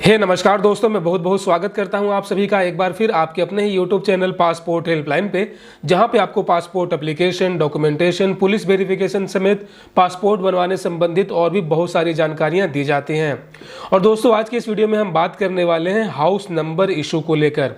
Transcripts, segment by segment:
नमस्कार दोस्तों, मैं बहुत बहुत स्वागत करता हूं आप सभी का एक बार फिर आपके अपने ही यूट्यूब चैनल पासपोर्ट हेल्पलाइन पे, जहां पे आपको passport application, documentation, police verification समेत पासपोर्ट बनवाने संबंधित और भी बहुत सारी जानकारियां दी जाती हैं। और दोस्तों, आज की इस वीडियो में हम बात करने वाले हैं हाउस नंबर इशू को लेकर।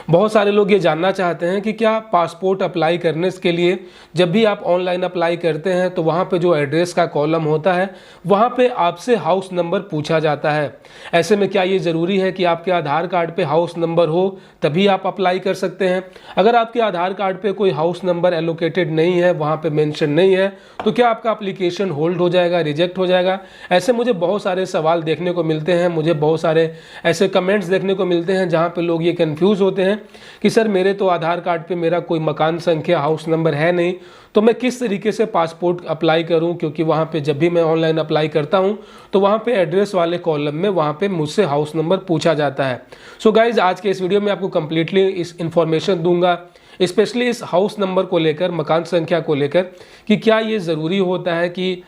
बहुत सारे लोग ये जानना चाहते हैं कि क्या पासपोर्ट अप्लाई करने के लिए जब भी आप ऑनलाइन अप्लाई करते हैं तो वहाँ पे जो एड्रेस का कॉलम होता है वहाँ पे आपसे हाउस नंबर पूछा जाता है। ऐसे में क्या ये ज़रूरी है कि आपके आधार कार्ड पे हाउस नंबर हो तभी आप अप्लाई कर सकते हैं? अगर आपके आधार कार्ड पे कोई हाउस नंबर एलोकेटेड नहीं है, वहाँ पे मेंशन नहीं है, तो क्या आपका एप्लीकेशन होल्ड हो जाएगा, रिजेक्ट हो जाएगा? ऐसे मुझे बहुत सारे सवाल देखने को मिलते हैं, मुझे बहुत सारे ऐसे कमेंट्स देखने को मिलते हैं जहाँ पे लोग ये कन्फ्यूज़ होते हैं कि सर मेरे तो आधार कार्ड पे मेरा कोई मकान संख्या हाउस नंबर है नहीं, तो मैं किस तरीके से पासपोर्ट अप्लाई करूं? क्योंकि वहाँ पे जब भी मैं ऑनलाइन अप्लाई करता हूं तो वहाँ पे एड्रेस वाले कॉलम में वहाँ पे मुझसे हाउस नंबर पूछा जाता है। सो गाइज, आज के इस वीडियो में आपको कम्प्लीटली इस इन्फॉर्मेशन दूंगा, स्पेशली इस हाउस नंबर को लेकर, मकान संख्या को लेकर, कि क्या ये ज़रूरी होता है कि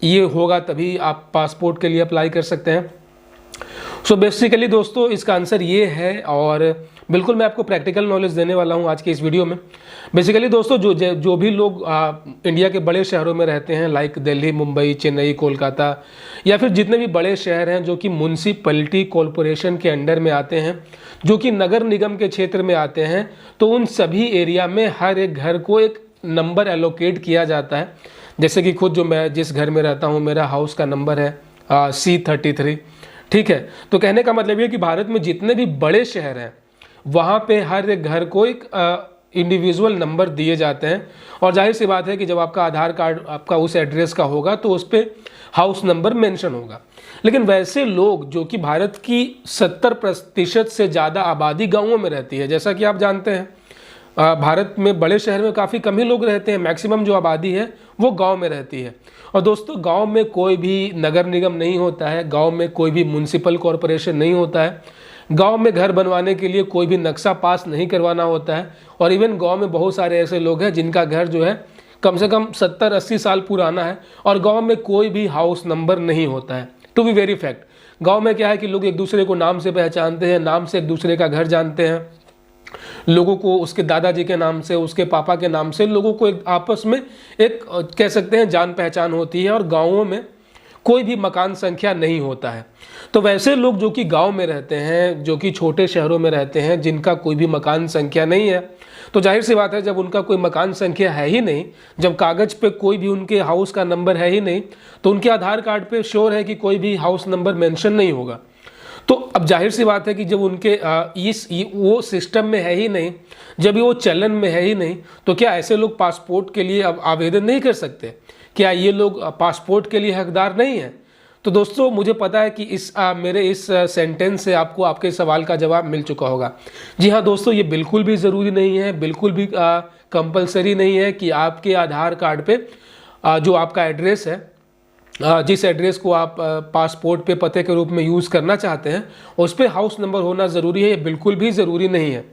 ये होगा तभी आप पासपोर्ट के लिए अप्लाई कर सकते हैं। सो बेसिकली दोस्तों, इसका आंसर ये है और बिल्कुल मैं आपको प्रैक्टिकल नॉलेज देने वाला हूँ आज के इस वीडियो में। बेसिकली दोस्तों, जो भी लोग इंडिया के बड़े शहरों में रहते हैं, लाइक दिल्ली, मुंबई, चेन्नई, कोलकाता, या फिर जितने भी बड़े शहर हैं जो कि म्यूनसिपैलिटी कॉरपोरेशन के अंडर में आते हैं, जो कि नगर निगम के क्षेत्र में आते हैं, तो उन सभी एरिया में हर एक घर को एक नंबर एलोकेट किया जाता है। जैसे कि खुद जो मैं जिस घर में रहता हूँ, मेरा हाउस का नंबर है C33। ठीक है, तो कहने का मतलब ये कि भारत में जितने भी बड़े शहर हैं वहाँ पे हर एक घर को एक इंडिविजुअल नंबर दिए जाते हैं। और जाहिर सी बात है कि जब आपका आधार कार्ड आपका उस एड्रेस का होगा तो उस पर हाउस नंबर मेंशन होगा। लेकिन वैसे लोग जो कि भारत की 70% से ज़्यादा आबादी गाँवों में रहती है, जैसा कि आप जानते हैं भारत में बड़े शहर में काफ़ी कम ही लोग रहते हैं, मैक्सिमम जो आबादी है वो गांव में रहती है। और दोस्तों, गांव में कोई भी नगर निगम नहीं होता है, गांव में कोई भी म्यूनसिपल कॉरपोरेशन नहीं होता है, गांव में घर बनवाने के लिए कोई भी नक्शा पास नहीं करवाना होता है। और इवन गांव में बहुत सारे ऐसे लोग हैं जिनका घर जो है कम से कम 70-80 साल पुराना है और गाँव में कोई भी हाउस नंबर नहीं होता है। टू बी वेरी फैक्ट, गाँव में क्या है कि लोग एक दूसरे को नाम से पहचानते हैं, नाम से एक दूसरे का घर जानते हैं, लोगों को उसके दादाजी के नाम से, उसके पापा के नाम से लोगों को एक आपस में एक कह सकते हैं जान पहचान होती है। और गाँवों में कोई भी मकान संख्या नहीं होता है। तो वैसे लोग जो कि गांव में रहते हैं, जो कि छोटे शहरों में रहते हैं, जिनका कोई भी मकान संख्या नहीं है, तो जाहिर सी बात है जब उनका कोई मकान संख्या है ही नहीं, जब कागज़ पे कोई भी उनके हाउस का नंबर है ही नहीं, तो उनके आधार कार्ड पे श्योर है कि कोई भी हाउस नंबर मेंशन नहीं होगा। तो अब जाहिर सी बात है कि जब उनके वो सिस्टम में है ही नहीं, जब वो चलन में है ही नहीं, तो क्या ऐसे लोग पासपोर्ट के लिए अब आवेदन नहीं कर सकते? क्या ये लोग पासपोर्ट के लिए हकदार नहीं हैं? तो दोस्तों, मुझे पता है कि मेरे इस सेंटेंस से आपको आपके सवाल का जवाब मिल चुका होगा। जी हाँ दोस्तों, ये बिल्कुल भी ज़रूरी नहीं है, बिल्कुल भी कंपलसरी नहीं है कि आपके आधार कार्ड पे जो आपका एड्रेस है, जिस एड्रेस को आप पासपोर्ट पे पते के रूप में यूज़ करना चाहते हैं, उस पर हाउस नंबर होना ज़रूरी है। ये बिल्कुल भी ज़रूरी नहीं है।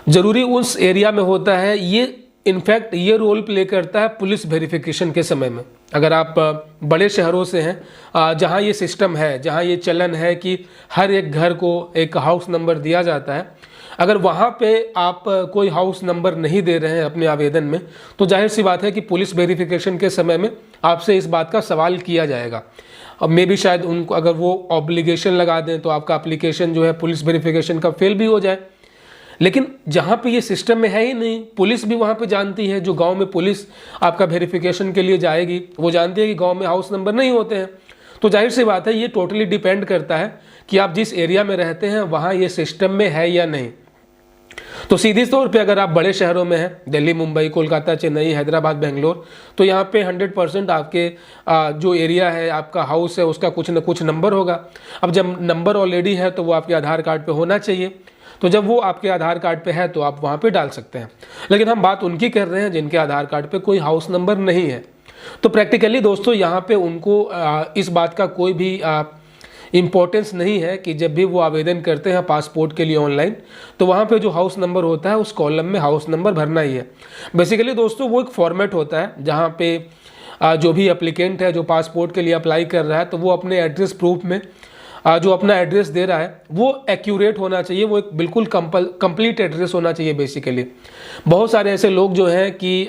ज़रूरी उस एरिया में होता है, ये इनफैक्ट ये रोल प्ले करता है पुलिस वेरिफिकेशन के समय में। अगर आप बड़े शहरों से हैं जहाँ ये सिस्टम है, जहाँ ये चलन है कि हर एक घर को एक हाउस नंबर दिया जाता है, अगर वहाँ पे आप कोई हाउस नंबर नहीं दे रहे हैं अपने आवेदन में, तो जाहिर सी बात है कि पुलिस वेरिफिकेशन के समय में आपसे इस बात का सवाल किया जाएगा। अब मे भी शायद उनको अगर वो ऑब्लिगेशन लगा दें तो आपका एप्लीकेशन जो है पुलिस वेरिफिकेशन का फेल भी हो जाए। लेकिन जहाँ पे ये सिस्टम में है ही नहीं, पुलिस भी वहाँ पे जानती है, जो गांव में पुलिस आपका वेरिफिकेशन के लिए जाएगी वो जानती है कि गांव में हाउस नंबर नहीं होते हैं। तो जाहिर सी बात है ये टोटली डिपेंड करता है कि आप जिस एरिया में रहते हैं वहाँ ये सिस्टम में है या नहीं। तो सीधे तौर पे अगर आप बड़े शहरों में हैं, दिल्ली, मुंबई, कोलकाता, चेन्नई, हैदराबाद, बेंगलोर, तो यहाँ पे 100% आपके जो एरिया है, आपका हाउस है, उसका कुछ न कुछ नंबर होगा। अब जब नंबर ऑलरेडी है तो वो आपके आधार कार्ड पे होना चाहिए। तो जब वो आपके आधार कार्ड पे है तो आप वहाँ पे डाल सकते हैं। लेकिन हम बात उनकी कर रहे हैं जिनके आधार कार्ड पे कोई हाउस नंबर नहीं है। तो प्रैक्टिकली दोस्तों, यहाँ पे उनको इस बात का कोई भी इम्पोर्टेंस नहीं है कि जब भी वो आवेदन करते हैं पासपोर्ट के लिए ऑनलाइन, तो वहाँ पे जो हाउस नंबर होता है उस कॉलम में हाउस नंबर भरना ही है। बेसिकली दोस्तों, वो एक फॉर्मेट होता है जहाँ पे जो भी एप्लीकेंट है, जो पासपोर्ट के लिए अप्लाई कर रहा है, तो वो अपने एड्रेस प्रूफ में जो अपना एड्रेस दे रहा है वो एक्यूरेट होना चाहिए, वो एक बिल्कुल कंप्लीट एड्रेस होना चाहिए बेसिकली। बहुत सारे ऐसे लोग जो हैं कि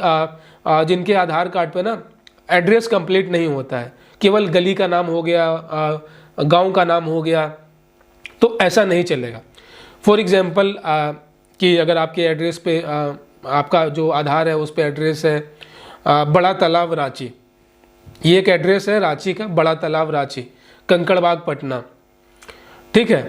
जिनके आधार कार्ड पे ना एड्रेस कंप्लीट नहीं होता है, केवल गली का नाम हो गया, गांव का नाम हो गया, तो ऐसा नहीं चलेगा। फॉर एग्जांपल कि अगर आपके एड्रेस पे आपका जो आधार है उस पे एड्रेस है बड़ा तालाब रांची, ये एक एड्रेस है रांची का, बड़ा तालाब रांची, कंकड़बाग पटना, ठीक है।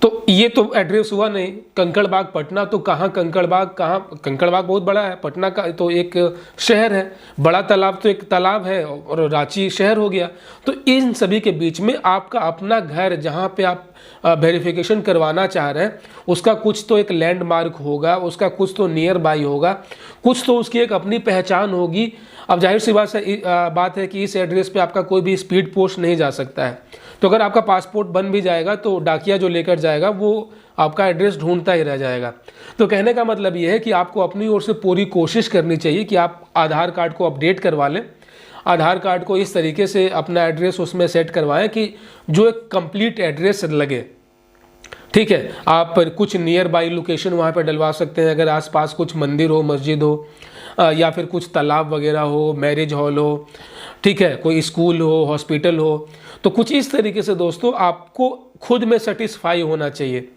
तो ये तो एड्रेस हुआ नहीं, कंकड़बाग पटना, तो कहाँ कंकड़बाग, कहाँ कंकड़बाग बहुत बड़ा है, पटना का तो एक शहर है, बड़ा तालाब तो एक तालाब है और रांची शहर हो गया। तो इन सभी के बीच में आपका अपना घर जहाँ पे आप वेरिफिकेशन करवाना चाह रहे हैं उसका कुछ तो एक लैंडमार्क होगा, उसका कुछ तो नियर बाई होगा, कुछ तो उसकी एक अपनी पहचान होगी। अब जाहिर सी बात है कि इस एड्रेस पे आपका कोई भी स्पीड पोस्ट नहीं जा सकता है, तो अगर आपका पासपोर्ट बन भी जाएगा तो डाकिया जो लेकर जाएगा वो आपका एड्रेस ढूंढता ही रह जाएगा। तो कहने का मतलब ये है कि आपको अपनी ओर से पूरी कोशिश करनी चाहिए कि आप आधार कार्ड को अपडेट करवा लें, आधार कार्ड को इस तरीके से अपना एड्रेस उसमें सेट करवाएं कि जो एक कंप्लीट एड्रेस लगे, ठीक है। आप कुछ नियर बाई लोकेशन वहाँ पर डलवा सकते हैं, अगर आसपास कुछ मंदिर हो, मस्जिद हो, या फिर कुछ तालाब वगैरह हो, मैरिज हॉल हो, ठीक है, कोई स्कूल हो, हॉस्पिटल हो, तो कुछ इस तरीके से दोस्तों आपको खुद में सेटिस्फाई होना चाहिए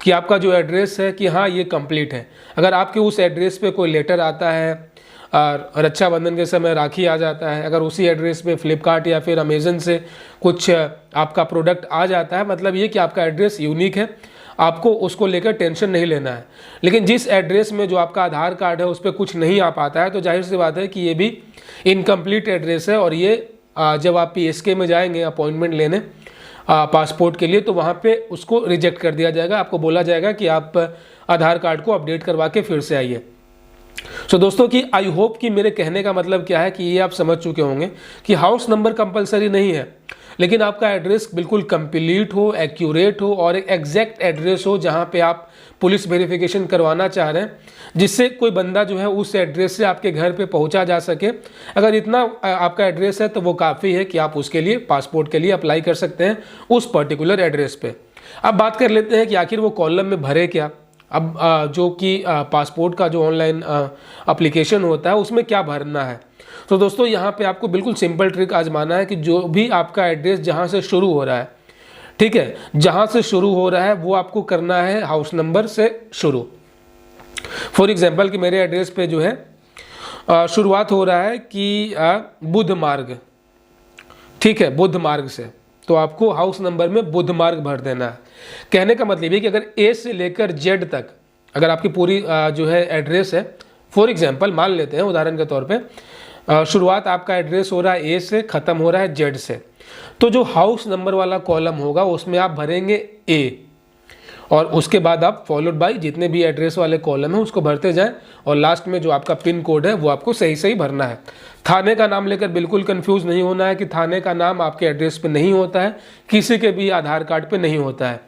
कि आपका जो एड्रेस है कि हाँ ये कंप्लीट है। अगर आपके उस एड्रेस पे कोई लेटर आता है, रक्षाबंधन के समय राखी आ जाता है, अगर उसी एड्रेस पे फ्लिपकार्ट या फिर अमेज़न से कुछ आपका प्रोडक्ट आ जाता है, मतलब ये कि आपका एड्रेस यूनिक है, आपको उसको लेकर टेंशन नहीं लेना है। लेकिन जिस एड्रेस में जो आपका आधार कार्ड है उस पर कुछ नहीं आ पाता है तो जाहिर सी बात है कि ये भी इनकम्प्लीट एड्रेस है, और ये जब आप PSK में जाएंगे अपॉइंटमेंट लेने पासपोर्ट के लिए तो वहाँ पे उसको रिजेक्ट कर दिया जाएगा, आपको बोला जाएगा कि आप आधार कार्ड को अपडेट करवा के फिर से आइए। सो दोस्तों कि आई होप कि मेरे कहने का मतलब क्या है कि ये आप समझ चुके होंगे कि हाउस नंबर कंपलसरी नहीं है, लेकिन आपका एड्रेस बिल्कुल कंप्लीट हो, एक्यूरेट हो और एक एग्जैक्ट एड्रेस हो जहाँ पे आप पुलिस वेरिफिकेशन करवाना चाह रहे हैं, जिससे कोई बंदा जो है उस एड्रेस से आपके घर पे पहुंचा जा सके। अगर इतना आपका एड्रेस है तो वो काफ़ी है कि आप उसके लिए पासपोर्ट के लिए अप्लाई कर सकते हैं उस पर्टिकुलर एड्रेस पे। अब बात कर लेते हैं कि आखिर वो कॉलम में भरे क्या। अब जो कि पासपोर्ट का जो ऑनलाइन एप्लीकेशन होता है उसमें क्या भरना है, तो दोस्तों यहाँ पे आपको बिल्कुल सिंपल ट्रिक आजमाना है कि जो भी आपका एड्रेस जहाँ से शुरू हो रहा है, ठीक है, जहाँ से शुरू हो रहा है वो आपको करना है हाउस नंबर से शुरू। फॉर एग्जांपल कि मेरे एड्रेस पे जो है शुरुआत हो रहा है कि बुध मार्ग, ठीक है, बुध मार्ग से, तो आपको हाउस नंबर में बुध मार्ग भर देना है। कहने का मतलब ये कि अगर A से लेकर Z तक अगर आपकी पूरी जो है एड्रेस है, फॉर एग्जांपल मान लेते हैं उदाहरण के तौर पे शुरुआत आपका एड्रेस हो रहा है A से, ख़त्म हो रहा है Z से, तो जो हाउस नंबर वाला कॉलम होगा उसमें आप भरेंगे A और उसके बाद आप फॉलोड बाय जितने भी एड्रेस वाले कॉलम हैं उसको भरते जाएं और लास्ट में जो आपका पिन कोड है वो आपको सही सही भरना है। थाने का नाम लेकर बिल्कुल कंफ्यूज नहीं होना है कि थाने का नाम आपके एड्रेस पे नहीं होता है, किसी के भी आधार कार्ड पे नहीं होता है।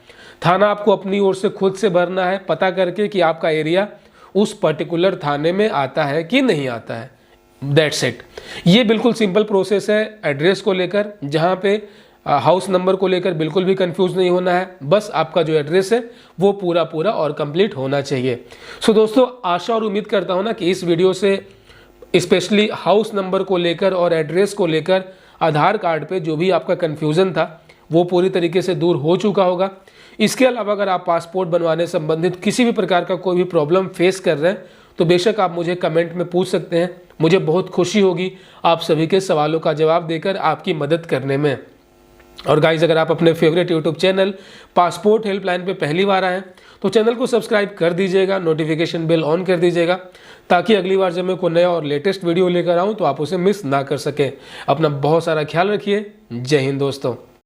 थाना आपको अपनी ओर से खुद से भरना है, पता करके कि आपका एरिया उस पर्टिकुलर थाने में आता है कि नहीं आता है। That's it. ये बिल्कुल सिंपल प्रोसेस है एड्रेस को लेकर, जहाँ पे हाउस नंबर को लेकर बिल्कुल भी कंफ्यूज नहीं होना है, बस आपका जो एड्रेस है वो पूरा पूरा और कंप्लीट होना चाहिए। सो दोस्तों आशा और उम्मीद करता हूँ ना कि इस वीडियो से स्पेशली हाउस नंबर को लेकर और एड्रेस को लेकर आधार कार्ड पे जो भी आपका कन्फ्यूज़न था वो पूरी तरीके से दूर हो चुका होगा। इसके अलावा अगर आप पासपोर्ट बनवाने संबंधित किसी भी प्रकार का कोई भी प्रॉब्लम फेस कर रहे हैं तो बेशक आप मुझे कमेंट में पूछ सकते हैं, मुझे बहुत खुशी होगी आप सभी के सवालों का जवाब देकर आपकी मदद करने में। और गाइज अगर आप अपने favourite YouTube channel passport helpline पे पहली बार आए तो चैनल को सब्सक्राइब कर दीजिएगा, नोटिफिकेशन बेल ऑन कर दीजिएगा ताकि अगली बार जब मैं कोई नया और लेटेस्ट वीडियो लेकर आऊँ तो आप उसे मिस ना कर सकें। अपना बहुत सारा ख्याल रखिए। जय हिंद दोस्तों।